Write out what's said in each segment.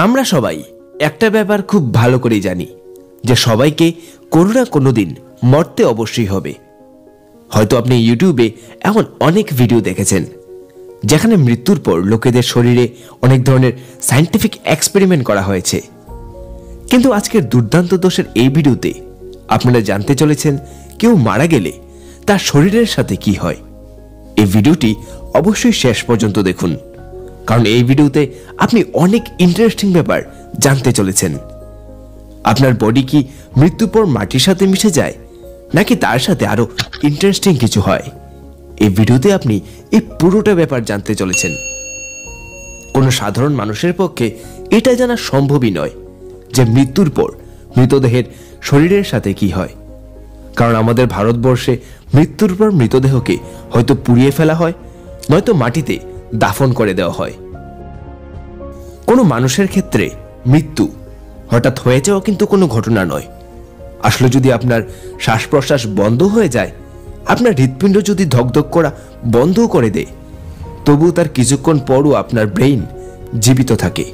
আমরা সবাই একটা ব্যাপার খুব ভালো করে জানি যে সবাইকে কোনো না কোনো দিন মরতে অবশ্যই হবে। হয়তো আপনি ইউটিউবে এমন অনেক ভিডিও দেখেছেন যেখানে মৃত্যুর পর লোকেদের শরীরে অনেক ধরনের সায়েন্টিফিক এক্সপেরিমেন্ট করা হয়েছে, কিন্তু আজকের দুর্দান্ত দোষের এই ভিডিওতে আপনারা জানতে চলেছেন কেউ মারা গেলে তার শরীরের সাথে কি হয়। এই ভিডিওটি অবশ্যই শেষ পর্যন্ত দেখুন, কারণ এই ভিডিওতে আপনি অনেক ইন্টারেস্টিং ব্যাপার জানতে চলেছেন। আপনার বডি কি মৃত্যুর পর মাটির সাথে মিশে যায়, নাকি তার সাথে আরো ইন্টারেস্টিং কিছু হয়? এই ভিডিওতে আপনি এই পুরোটা ব্যাপার জানতে চলেছেন। কোনো সাধারণ মানুষের পক্ষে এটা জানা সম্ভবই নয় যে মৃত্যুর পর মৃতদেহের শরীরের সাথে কি হয়, কারণ আমাদের ভারতবর্ষে মৃত্যুর পর মৃতদেহকে হয়তো পুড়িয়ে ফেলা হয়, নয়তো মাটিতে দাফন করে দেওয়া হয়। কোনো মানুষের ক্ষেত্রে মৃত্যু হঠাৎ হয়ে যাওয়া কিন্তু কোনো ঘটনা নয়। আসলে যদি আপনার শ্বাস প্রশ্বাস বন্ধ হয়ে যায়, আপনার হৃৎপিণ্ড যদি ধকধক করা বন্ধ করে দেয়, তবুও তার কিছুক্ষণ পরও আপনার ব্রেইন জীবিত থাকে।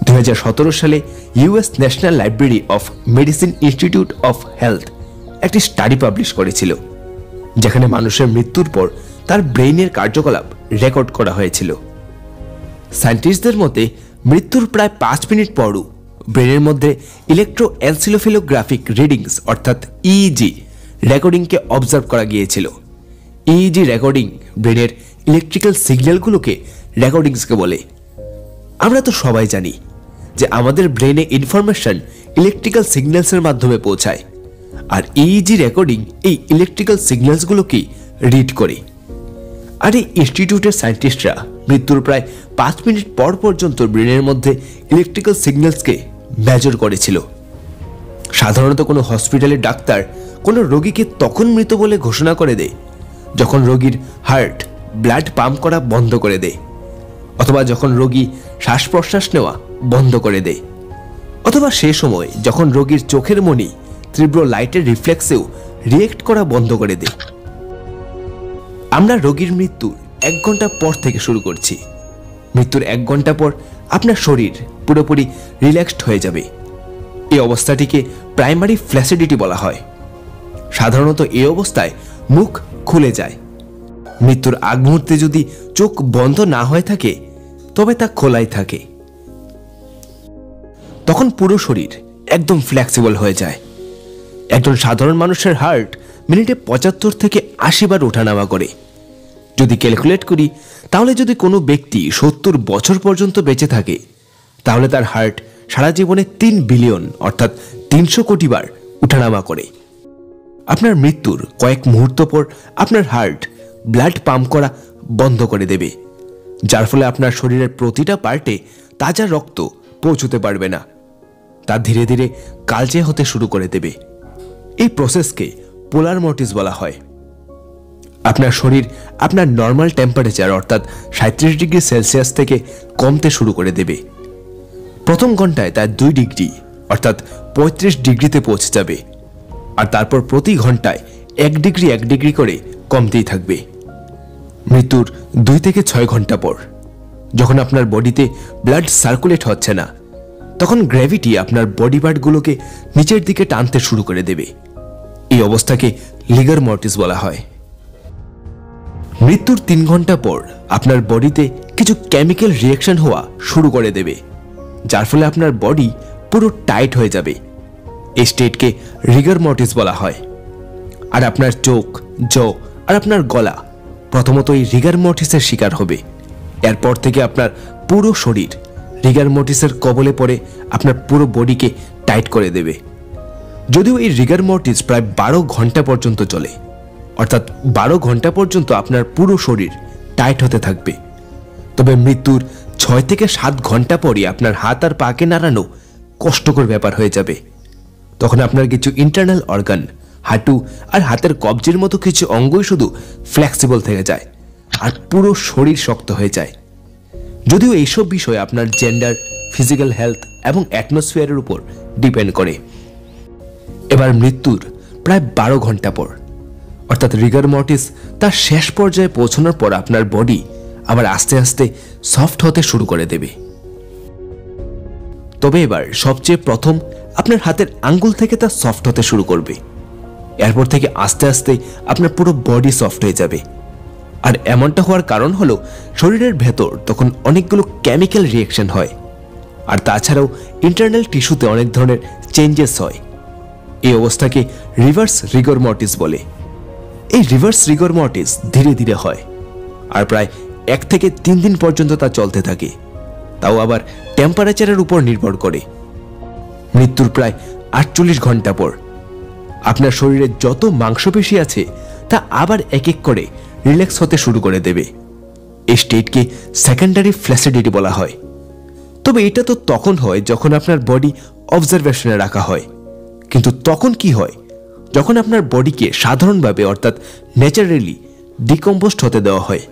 2017 সালে US national library of medicine institute of health একটি স্টাডি পাবলিশ করেছিল, যেখানে মানুষের মৃত্যুর পর তার ব্রেইনের কার্যকলাপ রেকর্ড করা হয়েছিল। সায়েন্টিস্টদের মতে মৃত্যুর প্রায় 5 মিনিট পরও ব্রেনের মধ্যে ইলেকট্রোএনসেফালোগ্রাফিক রিডিংস অর্থাৎ ইইজি রেকর্ডিংকে অবজার্ভ করা গিয়েছিল। ইইজি রেকর্ডিং ব্রেনের ইলেকট্রিক্যাল সিগন্যালগুলোকে রেকর্ডিংসকে বলে। আমরা তো সবাই জানি যে আমাদের ব্রেনে ইনফরমেশন ইলেকট্রিক্যাল সিগন্যালসের মাধ্যমে পৌঁছায়, আর ইইজি রেকর্ডিং এই ইলেকট্রিক্যাল সিগন্যালসগুলোকে রিড করে। আর এই ইনস্টিটিউটের সায়েন্টিস্টরা মৃত্যুর প্রায় 5 মিনিট পর পর্যন্ত ব্রেনের মধ্যে ইলেকট্রিক্যাল সিগন্যালসকে মেজার করেছিল। সাধারণত কোনো হসপিটালের ডাক্তার কোনো রোগীকে তখন মৃত বলে ঘোষণা করে দেয় যখন রোগীর হার্ট ব্লাড পাম্প করা বন্ধ করে দেয়, অথবা যখন রোগী শ্বাস প্রশ্বাস নেওয়া বন্ধ করে দেয়, অথবা সে সময় যখন রোগীর চোখের মণি তীব্র লাইটের রিফ্লেক্সেও রিয়েক্ট করা বন্ধ করে দেয়। আমরা রোগীর মৃত্যুর 1 ঘন্টা পর থেকে শুরু করছি। মৃত্যুর 1 ঘন্টা পর আপনার শরীর পুরোপুরি রিল্যাক্সড হয়ে যাবে। এই অবস্থাটিকে প্রাইমারি ফ্ল্যাসিডিটি বলা হয়। সাধারণত এই অবস্থায় মুখ খুলে যায়। মৃত্যুর আগ মুহূর্তে যদি চোখ বন্ধ না হয়ে থাকে, তবে তা খোলাই থাকে। তখন পুরো শরীর একদম ফ্লেক্সিবল হয়ে যায়। একজন সাধারণ মানুষের হার্ট মিনিটে 75 থেকে 80 বার ওঠানামা করে। যদি ক্যালকুলেট করি, তাহলে যদি কোনো ব্যক্তি 70 বছর পর্যন্ত বেঁচে থাকে, তাহলে তার হার্ট সারা জীবনে 3 বিলিয়ন অর্থাৎ 300 কোটি বার ওঠানামা করে। আপনার মৃত্যুর কয়েক মুহূর্ত পর আপনার হার্ট ব্লাড পাম্প করা বন্ধ করে দেবে, যার ফলে আপনার শরীরের প্রতিটা পার্টে তাজা রক্ত পৌঁছতে পারবে না। তা ধীরে ধীরে কালচে হতে শুরু করে দেবে। এই প্রসেসকে পোলার মর্টিস বলা হয়। আপনার শরীর আপনার নর্মাল টেম্পারেচার অর্থাৎ 37 ডিগ্রি সেলসিয়াস থেকে কমতে শুরু করে দেবে। প্রথম ঘন্টায় তা 2 ডিগ্রি অর্থাৎ 35 ডিগ্রিতে পৌঁছে যাবে, আর তারপর প্রতি ঘন্টায় 1 ডিগ্রি করে কমতেই থাকবে। মৃত্যুর 2 থেকে 6 ঘন্টা পর যখন আপনার বডিতে ব্লাড সার্কুলেট হচ্ছে না, তখন গ্র্যাভিটি আপনার বডি পার্টগুলোকে নিচের দিকে টানতে শুরু করে দেবে। এই অবস্থাকে লিগার মর্টিস বলা হয়। মৃত্যুর 3 ঘন্টা পর আপনার বডিতে কিছু কেমিক্যাল রিঅ্যাকশন হওয়া শুরু করে দেবে, যার ফলে আপনার বডি পুরো টাইট হয়ে যাবে। এই স্টেটকে রিগার মর্টিস বলা হয়। আর আপনার চোখ, জো আর আপনার গলা প্রথমত এই রিগার মর্টিসের শিকার হবে। এরপর থেকে আপনার পুরো শরীর রিগার মর্টিসের কবলে পড়ে আপনার পুরো বডিকে টাইট করে দেবে। যদিও এই রিগার মর্টিস প্রায় 12 ঘন্টা পর্যন্ত চলে, অর্থাৎ 12 ঘন্টা পর্যন্ত আপনার পুরো শরীর টাইট হতে থাকবে। তবে মৃত্যুর 6 থেকে 7 ঘন্টা পরই আপনার হাত আর পাকে নাড়ানো কষ্টকর ব্যাপার হয়ে যাবে। তখন আপনার কিছু ইন্টারনাল অর্গান, হাঁটু আর হাতের কবজির মতো কিছু অঙ্গই শুধু ফ্লেক্সিবল থেকে যায়, আর পুরো শরীর শক্ত হয়ে যায়। যদিও এইসব বিষয় আপনার জেন্ডার, ফিজিক্যাল হেলথ এবং অ্যাটমসফিয়ারের উপর ডিপেন্ড করে। এবার মৃত্যুর প্রায় 12 ঘন্টা পর অর্থাৎ রিগার মর্টিস তার শেষ পর্যায়ে পৌঁছানোর পর আপনার বডি আবার আস্তে আস্তে সফট হতে শুরু করে দেবে। তবে এবার সবচেয়ে প্রথম আপনার হাতের আঙ্গুল থেকে তা সফট হতে শুরু করবে। এরপর থেকে আস্তে আস্তে আপনার পুরো বডি সফট হয়ে যাবে। আর এমনটা হওয়ার কারণ হলো শরীরের ভেতর তখন অনেকগুলো কেমিক্যাল রিঅ্যাকশন হয়, আর তাছাড়াও ইন্টারনাল টিস্যুতে অনেক ধরনের চেঞ্জেস হয়। এই অবস্থাকে রিভার্স রিগর মর্টিস বলে। এই রিভার্স রিগর মর্টিস ধীরে ধীরে হয়, আর প্রায় 1 থেকে 3 দিন পর্যন্ত তা চলতে থাকে, তাও আবার টেম্পারেচারের উপর নির্ভর করে। মৃত্যুর প্রায় 48 ঘন্টা পর আপনার শরীরে যত মাংসপেশি আছে তা আবার এক এক করে রিল্যাক্স হতে শুরু করে দেবে। এই স্টেটকে সেকেন্ডারি ফ্ল্যাসিডিটি বলা হয়। তবে এটা তো তখন হয় যখন আপনার বডি অবজারভেশনে রাখা হয়, কিন্তু তখন কি হয় যখন আপনার বডিকে সাধারণভাবে অর্থাৎ ন্যাচারালি ডিকম্পোস্ট হতে দেওয়া হয়।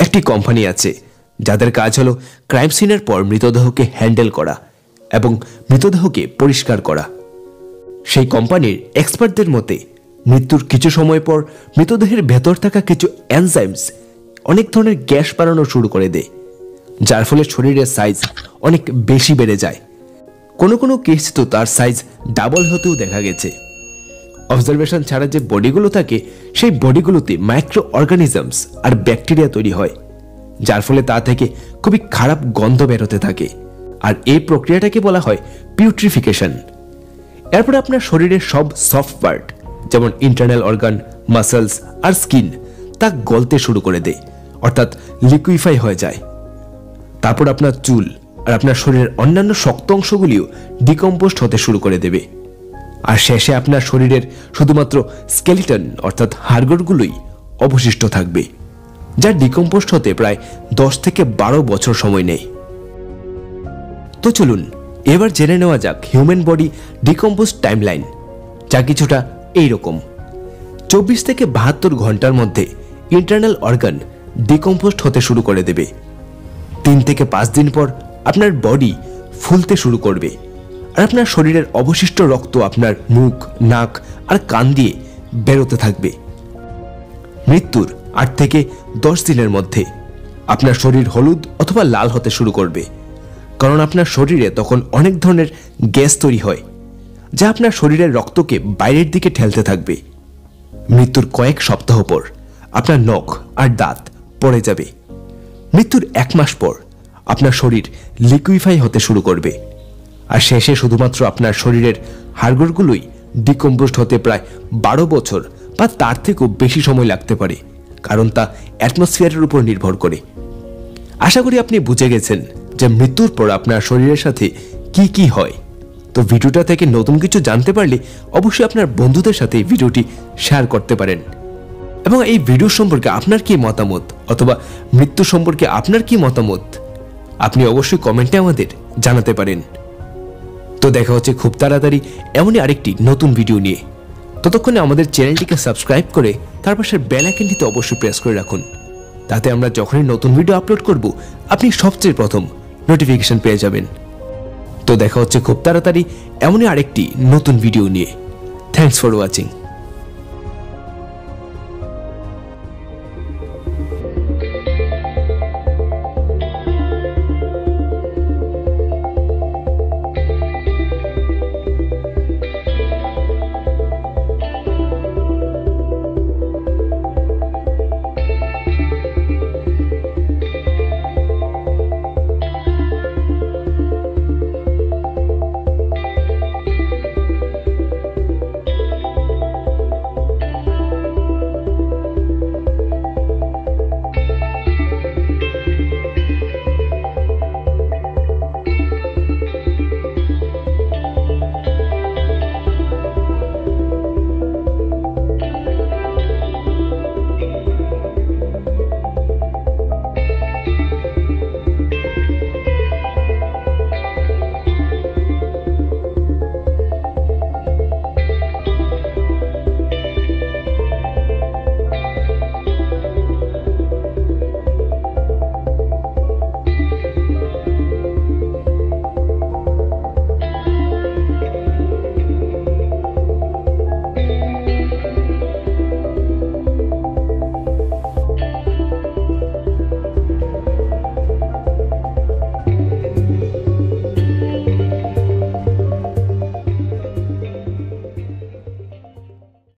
একটি কোম্পানি আছে যাদের কাজ হলো ক্রাইম সিনের পর মৃতদেহকে হ্যান্ডেল করা এবং মৃতদেহকে পরিষ্কার করা। সেই কোম্পানির এক্সপার্টদের মতে মৃত্যুর কিছু সময় পর মৃতদেহের ভেতর থাকা কিছু এনজাইমস অনেক ধরনের গ্যাস বাড়ানো শুরু করে দেয়, যার ফলে শরীরের সাইজ অনেক বেশি বেড়ে যায়। কোনো কোনো কেস তো তার সাইজ ডাবল হতেও দেখা গেছে। অবজারভেশন ছাড়া যে বডিগুলো থাকে সেই বডিগুলোতে মাইক্রো অর্গানিজমস আর ব্যাকটেরিয়া তৈরি হয়, যার ফলে তা থেকে খুবই খারাপ গন্ধ বেরোতে থাকে, আর এই প্রক্রিয়াটাকে বলা হয় পিউট্রিফিকেশন। এরপর আপনার শরীরের সব সফট পার্ট যেমন ইন্টারনাল অর্গান, মাসেলস আর স্কিন তা গলতে শুরু করে দেয়, অর্থাৎ লিকুইফাই হয়ে যায়। তারপর আপনার চুল আর আপনার শরীরের অন্যান্য শক্ত অংশগুলিও ডিকম্পোস্ট হতে শুরু করে দেবে, আর শেষে আপনার শরীরের শুধুমাত্র স্কেলিটন অর্থাৎ হাড়গোড়গুলোই অবশিষ্ট থাকবে, যা ডিকম্পোস্ট হতে প্রায় 10 থেকে 12 বছর সময় নেয়। তো চলুন এবার জেনে নেওয়া যাক হিউম্যান বডি ডিকম্পোস্ট টাইমলাইন, যা কিছুটা এইরকম। 24 থেকে 72 ঘন্টার মধ্যে ইন্টারনাল অর্গান ডিকম্পোস্ট হতে শুরু করে দেবে। 3 থেকে 5 দিন পর আপনার বডি ফুলতে শুরু করবে, আর আপনার শরীরের অবশিষ্ট রক্ত আপনার মুখ, নাক আর কান দিয়ে বেরোতে থাকবে। মৃত্যুর 8 থেকে 10 দিনের মধ্যে আপনার শরীর হলুদ অথবা লাল হতে শুরু করবে, কারণ আপনার শরীরে তখন অনেক ধরনের গ্যাস তৈরি হয়, যা আপনার শরীরের রক্তকে বাইরের দিকে ঠেলতে থাকবে। মৃত্যুর কয়েক সপ্তাহ পর আপনার নখ আর দাঁত পড়ে যাবে। মৃত্যুর 1 মাস পর আপনার শরীর লিকুইফাই হতে শুরু করবে, আর শেষে শুধুমাত্র আপনার শরীরের হাড়গোড়গুলোই ডিকম্পোস্ট হতে প্রায় 12 বছর বা তার থেকেও বেশি সময় লাগতে পারে, কারণ তা অ্যাটমসফিয়ারের উপর নির্ভর করে। আশা করি আপনি বুঝে গেছেন যে মৃত্যুর পর আপনার শরীরের সাথে কি কি হয়। তো ভিডিওটা থেকে নতুন কিছু জানতে পারলে অবশ্যই আপনার বন্ধুদের সাথে এই ভিডিওটি শেয়ার করতে পারেন, এবং এই ভিডিও সম্পর্কে আপনার কি মতামত অথবা মৃত্যু সম্পর্কে আপনার কি মতামত আপনি অবশ্যই কমেন্টে আমাদের জানাতে পারেন। তো দেখা হচ্ছে খুব তাড়াতাড়ি এমনই আরেকটি নতুন ভিডিও নিয়ে। ততক্ষণে আমাদের চ্যানেলটিকে সাবস্ক্রাইব করে তার পাশের বেল আইকনটিতে অবশ্যই প্রেস করে রাখুন, তাতে আমরা যখনই নতুন ভিডিও আপলোড করব আপনি সবচেয়ে প্রথম নোটিফিকেশন পেয়ে যাবেন। তো দেখা হচ্ছে খুব তাড়াতাড়ি এমনই আরেকটি নতুন ভিডিও নিয়ে। Thanks for watching.